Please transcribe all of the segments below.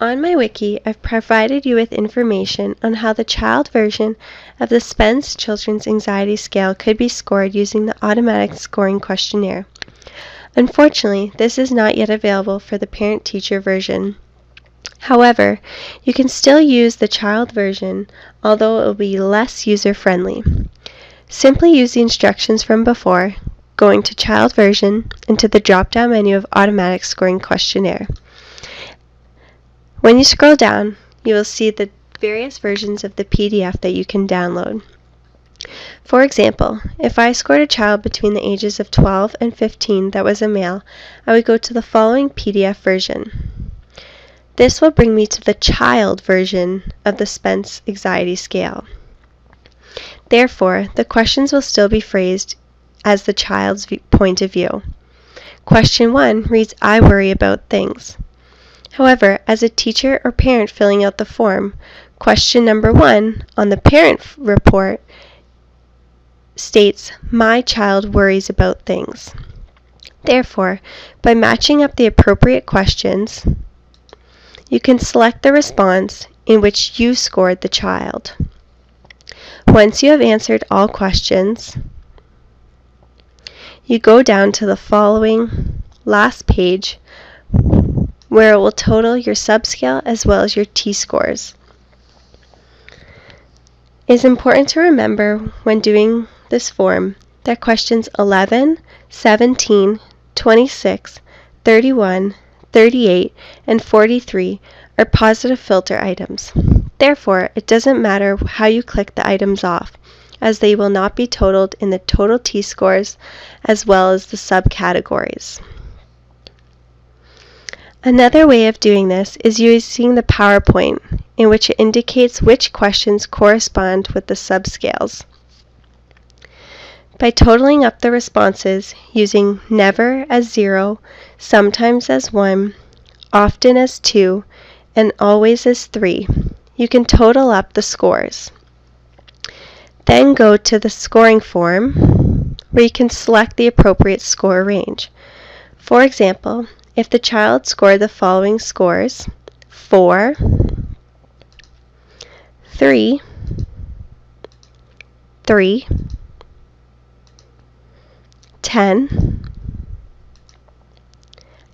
On my wiki, I've provided you with information on how the child version of the Spence Children's Anxiety Scale could be scored using the automatic scoring questionnaire. Unfortunately, this is not yet available for the parent-teacher version. However, you can still use the child version, although it will be less user-friendly. Simply use the instructions from before, going to Child Version and to the drop-down menu of Automatic Scoring Questionnaire. When you scroll down, you will see the various versions of the PDF that you can download. For example, if I scored a child between the ages of 12 and 15 that was a male, I would go to the following PDF version. This will bring me to the child version of the Spence Anxiety Scale. Therefore, the questions will still be phrased as the child's point of view. Question 1 reads, "I worry about things." However, as a teacher or parent filling out the form, question number 1 on the parent report states, "My child worries about things." Therefore, by matching up the appropriate questions, you can select the response in which you scored the child. Once you have answered all questions, you go down to the following last page where it will total your subscale as well as your T-scores. It is important to remember when doing this form that questions 11, 17, 26, 31, 38, and 43 are positive filter items. Therefore, it doesn't matter how you click the items off, as they will not be totaled in the total T-scores as well as the subcategories. Another way of doing this is using the PowerPoint, in which it indicates which questions correspond with the subscales. By totaling up the responses using never as 0, sometimes as 1, often as 2, and always as 3, you can total up the scores. Then go to the scoring form, where you can select the appropriate score range. For example, if the child scored the following scores: 4, 3, 3, 10,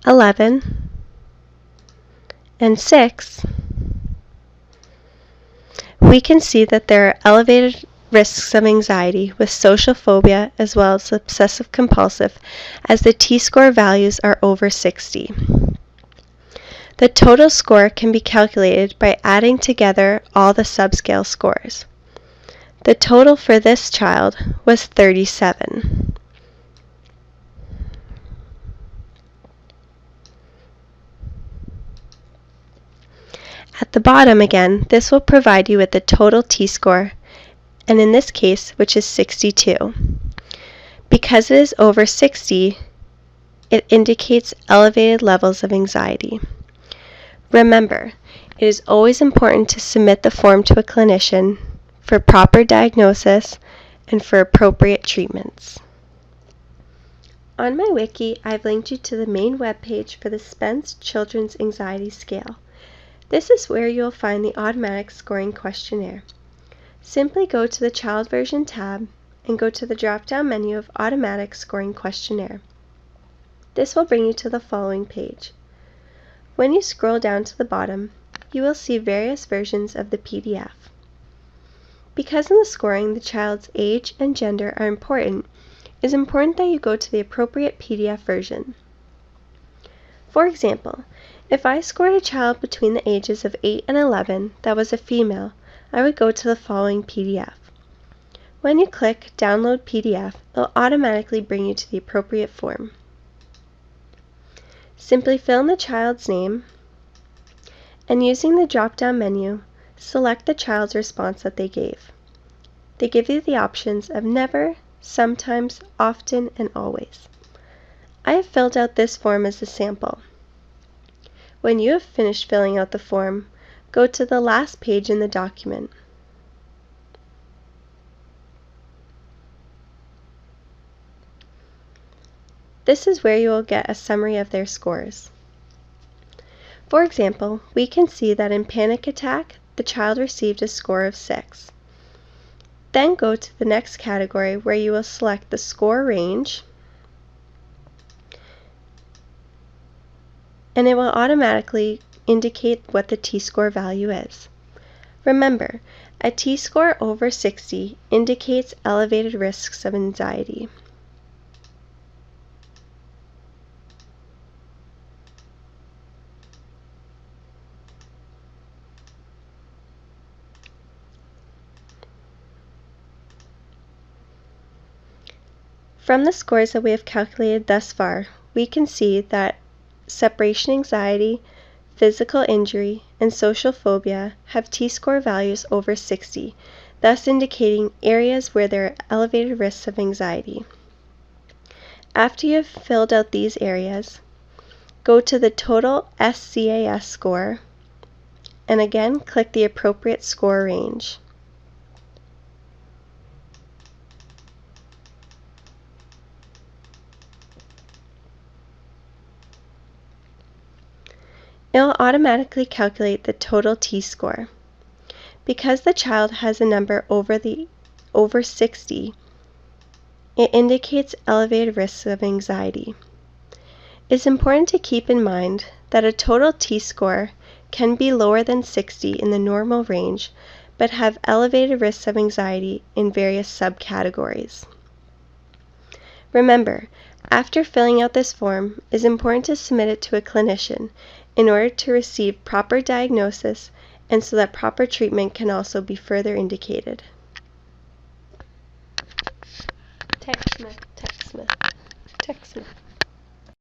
11, and 6, we can see that there are elevated risks of anxiety with social phobia as well as obsessive compulsive, as the T-score values are over 60. The total score can be calculated by adding together all the subscale scores. The total for this child was 37. At the bottom again, this will provide you with the total T-score, and in this case, which is 62. Because it is over 60, it indicates elevated levels of anxiety. Remember, it is always important to submit the form to a clinician for proper diagnosis and for appropriate treatments. On my wiki, I've linked you to the main webpage for the Spence Children's Anxiety Scale. This is where you'll find the automatic scoring questionnaire. Simply go to the Child Version tab and go to the drop-down menu of Automatic Scoring Questionnaire. This will bring you to the following page. When you scroll down to the bottom, you will see various versions of the PDF. Because in the scoring the child's age and gender are important, it is important that you go to the appropriate PDF version. For example, if I scored a child between the ages of 8 and 11 that was a female, I would go to the following PDF. When you click Download PDF, it will automatically bring you to the appropriate form. Simply fill in the child's name, and using the drop-down menu, select the child's response that they gave. They give you the options of never, sometimes, often, and always. I have filled out this form as a sample. When you have finished filling out the form, go to the last page in the document. This is where you will get a summary of their scores. For example, we can see that in panic attack, the child received a score of 6. Then go to the next category where you will select the score range, and it will automatically indicate what the T-score value is. Remember, a T-score over 60 indicates elevated risks of anxiety. From the scores that we have calculated thus far, we can see that separation anxiety, physical injury, and social phobia have T-score values over 60, thus indicating areas where there are elevated risks of anxiety. After you have filled out these areas, go to the total SCAS score, and again click the appropriate score range. It will automatically calculate the total T-score. Because the child has a number over 60, it indicates elevated risks of anxiety. It's important to keep in mind that a total T-score can be lower than 60 in the normal range, but have elevated risks of anxiety in various subcategories. Remember, after filling out this form, it is important to submit it to a clinician in order to receive proper diagnosis and so that proper treatment can also be further indicated. TechSmith.